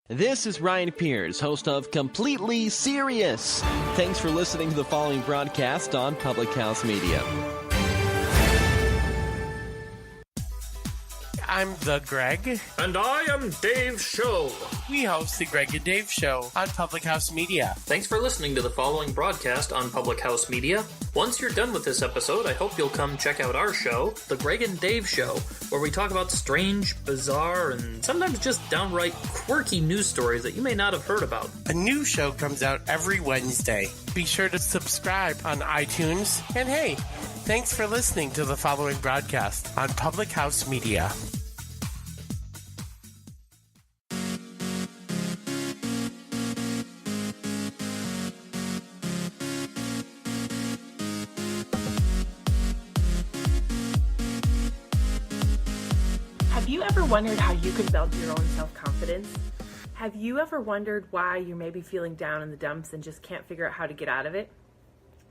This is Ryan Pierce, host of Completely Serious. Thanks for listening to the following broadcast on Public House Media. I'm the Greg. And I am Dave Show. We host the Greg and Dave Show on Public House Media. Thanks for listening to the following broadcast on Public House Media. Once you're done with this episode, I hope you'll come check out our show, The Greg and Dave Show, where we talk about strange, bizarre, and sometimes just downright quirky news stories that you may not have heard about. A new show comes out every Wednesday. Be sure to subscribe on iTunes. And hey, thanks for listening to the following broadcast on Public House Media. Have you ever wondered how you can build your own self-confidence? Have you ever wondered why you may be feeling down in the dumps and just can't figure out how to get out of it?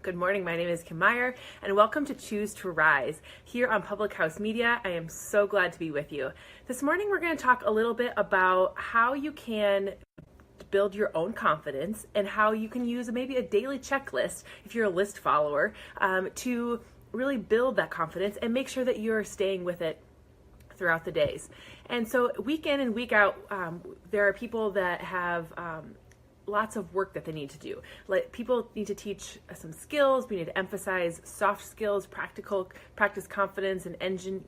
Good morning, my name is Meyer, and welcome to Choose to Rise. Here on Public House Media, I am so glad to be with you. This morning we're going to talk a little bit about how you can build your own confidence and how you can use maybe a daily checklist, if you're a list follower, to really build that confidence and make sure that you're staying with it throughout the days. And so week in and week out, there are people that have lots of work that they need to do. Like, people need to teach some skills. We need to emphasize soft skills, practice confidence, an engine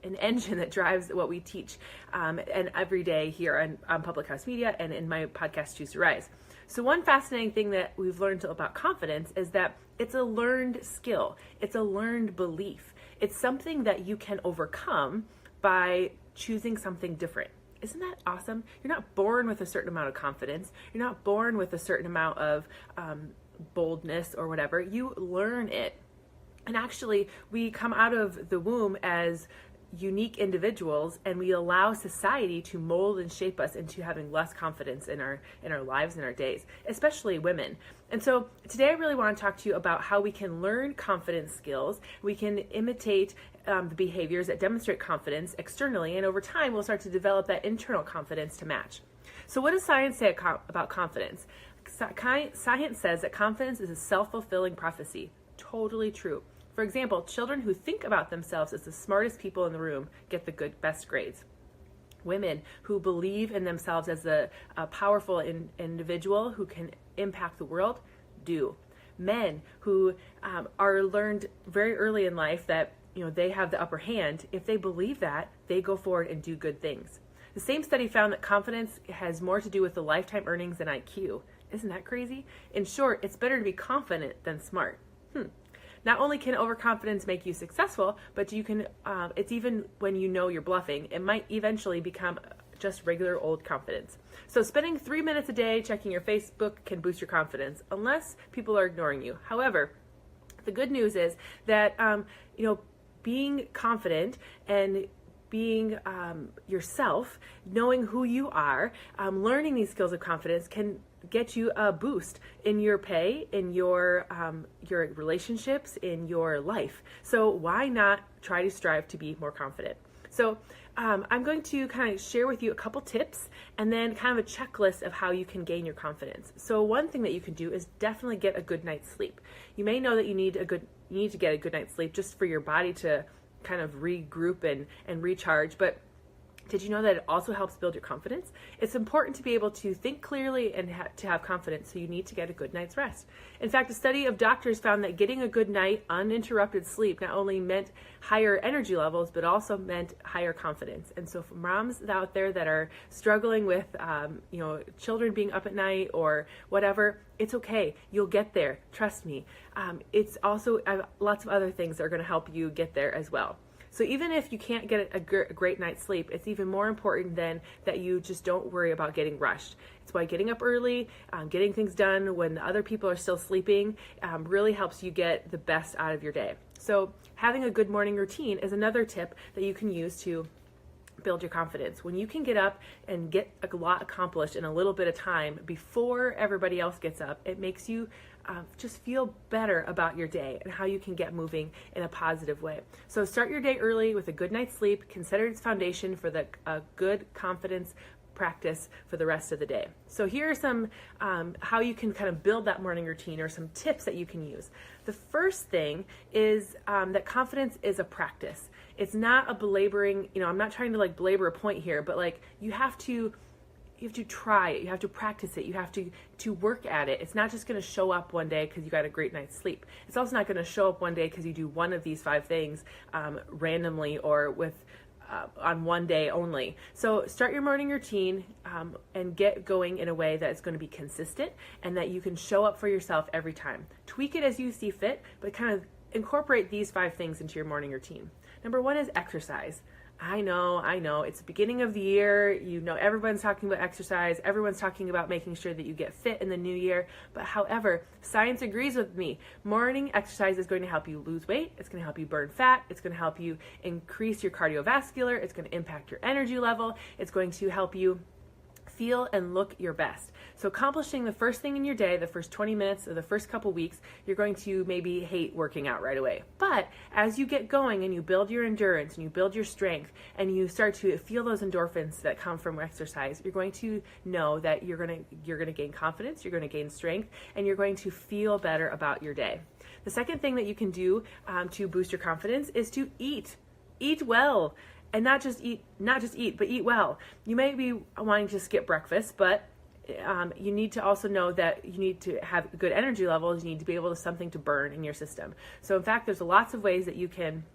that drives what we teach, and every day here on Public House Media and in my podcast, Choose to Rise. So one fascinating thing that we've learned about confidence is that it's a learned skill. It's a learned belief. It's something that you can overcome by choosing something different. Isn't that awesome? You're not born with a certain amount of confidence. You're not born with a certain amount of boldness or whatever. You learn it. And actually, we come out of the womb as unique individuals, and we allow society to mold and shape us into having less confidence in our lives and our days, especially women. And so today I really want to talk to you about how we can learn confidence skills. We can imitate the behaviors that demonstrate confidence externally, and over time we'll start to develop that internal confidence to match. So what does science say about confidence? Science says that confidence is a self-fulfilling prophecy. Totally true. For example, children who think about themselves as the smartest people in the room get the best grades. Women who believe in themselves as a powerful individual who can impact the world do. Men who are learned very early in life that they have the upper hand, if they believe that, they go forward and do good things. The same study found that confidence has more to do with the lifetime earnings than IQ. Isn't that crazy? In short, it's better to be confident than smart. Not only can overconfidence make you successful, but you can. It's even when you know you're bluffing, it might eventually become just regular old confidence. So spending 3 minutes a day checking your Facebook can boost your confidence, unless people are ignoring you. However, the good news is that being confident and being yourself, knowing who you are, learning these skills of confidence can get you a boost in your pay, in your relationships, in your life. So why not try to strive to be more confident? So I'm going to kind of share with you a couple tips and then kind of a checklist of how you can gain your confidence. So one thing that you can do is definitely get a good night's sleep. You may know that you need to get a good night's sleep just for your body to kind of regroup and recharge, but did you know that it also helps build your confidence? It's important to be able to think clearly and to have confidence, so you need to get a good night's rest. In fact, a study of doctors found that getting a good night, uninterrupted sleep not only meant higher energy levels, but also meant higher confidence. And so for moms out there that are struggling with, children being up at night or whatever, it's okay. You'll get there. Trust me. It's also lots of other things that are going to help you get there as well. So even if you can't get a great night's sleep, it's even more important then that you just don't worry about getting rushed. It's why getting up early, getting things done when other people are still sleeping, really helps you get the best out of your day. So having a good morning routine is another tip that you can use to build your confidence. When you can get up and get a lot accomplished in a little bit of time before everybody else gets up, it makes you just feel better about your day and how you can get moving in a positive way. So start your day early with a good night's sleep. Consider its foundation for a good confidence practice for the rest of the day. So here are some how you can kind of build that morning routine, or some tips that you can use. The first thing is that confidence is a practice. It's not a belaboring, I'm not trying to like belabor a point here, but like you have to try it. You have to practice it. You have to work at it. It's not just going to show up one day because you got a great night's sleep. It's also not going to show up one day because you do one of these 5 things randomly or with on one day only. So start your morning routine and get going in a way that is going to be consistent and that you can show up for yourself every time. Tweak it as you see fit, but kind of incorporate these 5 things into your morning routine. Number 1 is exercise. I know. It's the beginning of the year. Everyone's talking about exercise. Everyone's talking about making sure that you get fit in the new year. But however, science agrees with me. Morning exercise is going to help you lose weight. It's going to help you burn fat. It's going to help you increase your cardiovascular. It's going to impact your energy level. It's going to help you feel and look your best. So accomplishing the first thing in your day, the first 20 minutes or the first couple weeks, you're going to maybe hate working out right away. But as you get going and you build your endurance and you build your strength and you start to feel those endorphins that come from exercise, you're going to know that you're going to gain confidence, you're going to gain strength, and you're going to feel better about your day. The second thing that you can do to boost your confidence is to eat. Eat well. And not just eat, but eat well. You may be wanting to skip breakfast, but you need to also know that you need to have good energy levels. You need to be able to something to burn in your system. So in fact, there's lots of ways that you can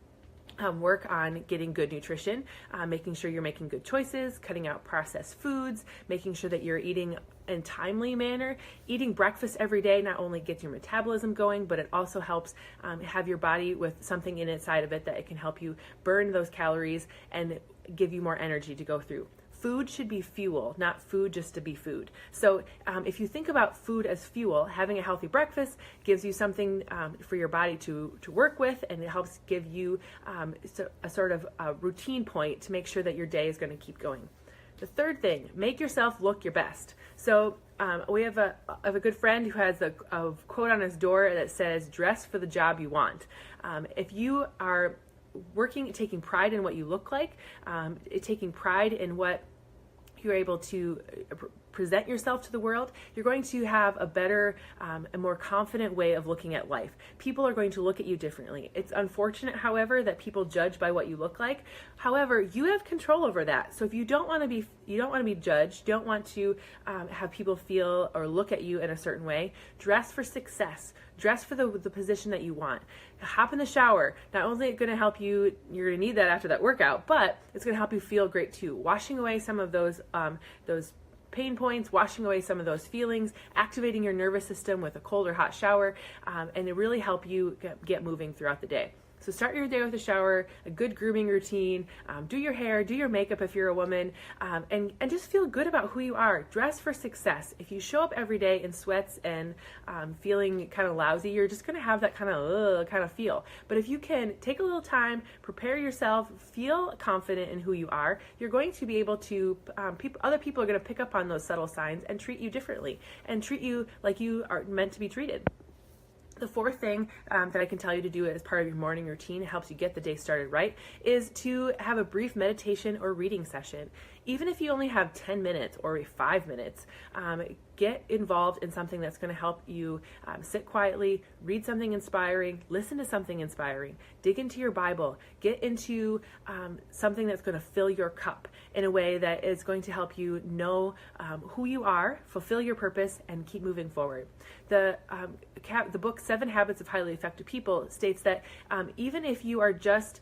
work on getting good nutrition, making sure you're making good choices, cutting out processed foods, making sure that you're eating in a timely manner. Eating breakfast every day not only gets your metabolism going, but it also helps have your body with something inside of it that it can help you burn those calories and give you more energy to go through. Food should be fuel, not food just to be food. So if you think about food as fuel, having a healthy breakfast gives you something for your body to work with, and it helps give you a sort of a routine point to make sure that your day is going to keep going. The third thing, make yourself look your best. So we have a good friend who has a quote on his door that says, "Dress for the job you want." If you are taking pride in what you look like, taking pride in what you're able to present yourself to the world, you're going to have a better, a more confident way of looking at life. People are going to look at you differently. It's unfortunate, however, that people judge by what you look like. However, you have control over that. So if you don't want to be judged, you don't want to have people feel or look at you in a certain way, dress for success. Dress for the position that you want. Hop in the shower. Not only is it going to help you, you're going to need that after that workout, but it's going to help you feel great too. Washing away some of those pain points, washing away some of those feelings, activating your nervous system with a cold or hot shower, and it really help you get moving throughout the day. So start your day with a shower, a good grooming routine, do your hair, do your makeup if you're a woman, and just feel good about who you are. Dress for success. If you show up every day in sweats and feeling kind of lousy, you're just going to have that kind of feel. But if you can take a little time, prepare yourself, feel confident in who you are, you're going to be able to, other people are going to pick up on those subtle signs and treat you differently and treat you like you are meant to be treated. The fourth thing that I can tell you to do as part of your morning routine, it helps you get the day started right, is to have a brief meditation or reading session. Even if you only have 10 minutes or 5 minutes, get involved in something that's going to help you sit quietly, read something inspiring, listen to something inspiring, dig into your Bible, get into something that's going to fill your cup in a way that is going to help you know who you are, fulfill your purpose, and keep moving forward. The book 7 Habits of Highly Effective People states that even if you are just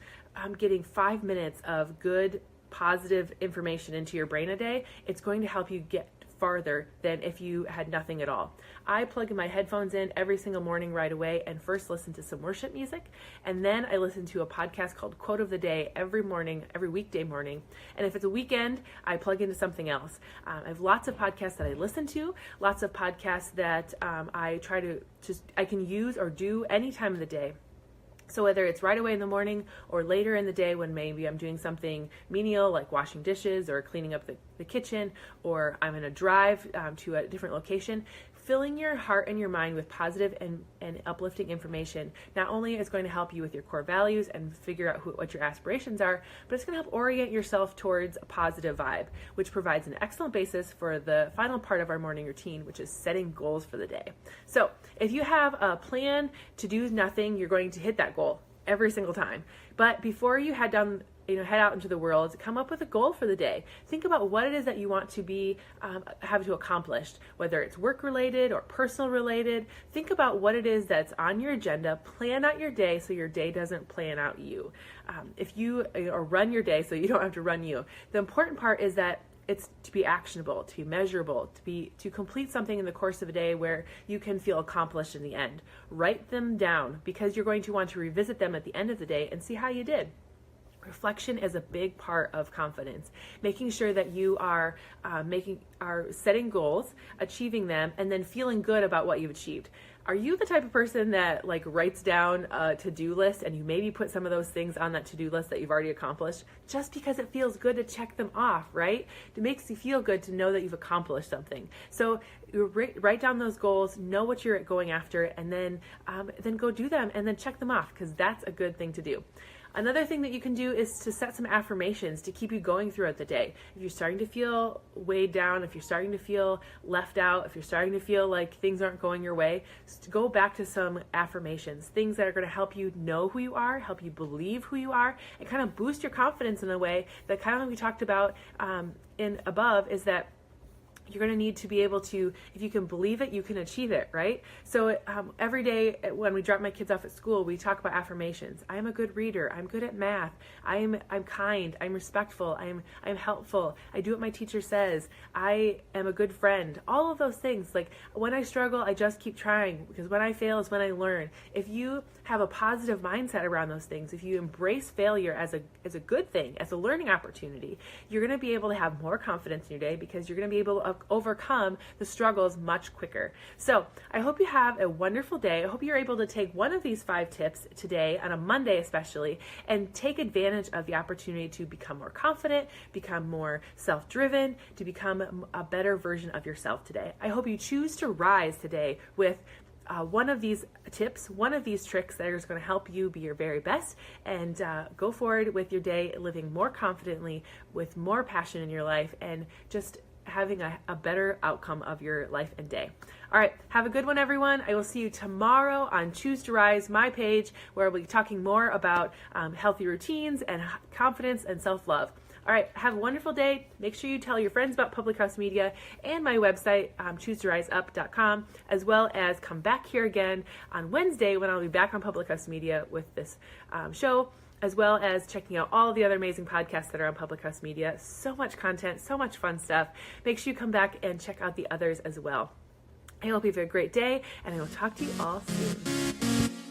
getting 5 minutes of good, positive information into your brain a day, it's going to help you get farther than if you had nothing at all. I plug my headphones in every single morning right away and first listen to some worship music, and then I listen to a podcast called Quote of the Day every weekday morning. And if it's a weekend, I plug into something else. I have lots of podcasts that I listen to, lots of podcasts that I can use or do any time of the day. So whether it's right away in the morning or later in the day when maybe I'm doing something menial like washing dishes or cleaning up the kitchen, or I'm going to drive to a different location. Filling your heart and your mind with positive and uplifting information not only is going to help you with your core values and figure out what your aspirations are, but it's going to help orient yourself towards a positive vibe, which provides an excellent basis for the final part of our morning routine, which is setting goals for the day. So if you have a plan to do nothing, you're going to hit that goal every single time. But before you head out into the world, come up with a goal for the day. Think about what it is that you want to be, have to accomplish, whether it's work related or personal related. Think about what it is that's on your agenda. Plan out your day so your day doesn't plan out you. Or run your day so you don't have to run you. The important part is that it's to be actionable, to be measurable, to complete something in the course of a day where you can feel accomplished in the end. Write them down because you're going to want to revisit them at the end of the day and see how you did. Reflection is a big part of confidence, making sure that you are setting goals, achieving them, and then feeling good about what you've achieved. Are you the type of person that writes down a to-do list and you maybe put some of those things on that to-do list that you've already accomplished just because it feels good to check them off, right? It makes you feel good to know that you've accomplished something. So you write down those goals, know what you're going after, and then go do them and then check them off because that's a good thing to do. Another thing that you can do is to set some affirmations to keep you going throughout the day. If you're starting to feel weighed down, if you're starting to feel left out, if you're starting to feel like things aren't going your way, go back to some affirmations, things that are going to help you know who you are, help you believe who you are, and kind of boost your confidence in a way that kind of like we talked about in above is that you're going to need to be able to, if you can believe it, you can achieve it, right? So every day when we drop my kids off at school, we talk about affirmations. I am a good reader. I'm good at math. I'm kind. I'm respectful. I'm helpful. I do what my teacher says. I am a good friend. All of those things. Like when I struggle, I just keep trying because when I fail is when I learn. If you have a positive mindset around those things, if you embrace failure as a good thing, as a learning opportunity, you're going to be able to have more confidence in your day because you're going to be able to overcome the struggles much quicker. So I hope you have a wonderful day. I hope you're able to take one of these 5 tips today, on a Monday especially, and take advantage of the opportunity to become more confident, become more self-driven, to become a better version of yourself today. I hope you choose to rise today with one of these tips, one of these tricks that is going to help you be your very best and go forward with your day living more confidently, with more passion in your life, and just having a better outcome of your life and day. All right, have a good one, everyone. I will see you tomorrow on Choose to Rise, my page, where we'll be talking more about healthy routines and confidence and self-love. All right, have a wonderful day. Make sure you tell your friends about Public House Media and my website, chooseToRiseUp.com, as well as come back here again on Wednesday when I'll be back on Public House Media with this show, as well as checking out all of the other amazing podcasts that are on Public House Media. So much content, so much fun stuff. Make sure you come back and check out the others as well. I hope you have a great day, and I will talk to you all soon.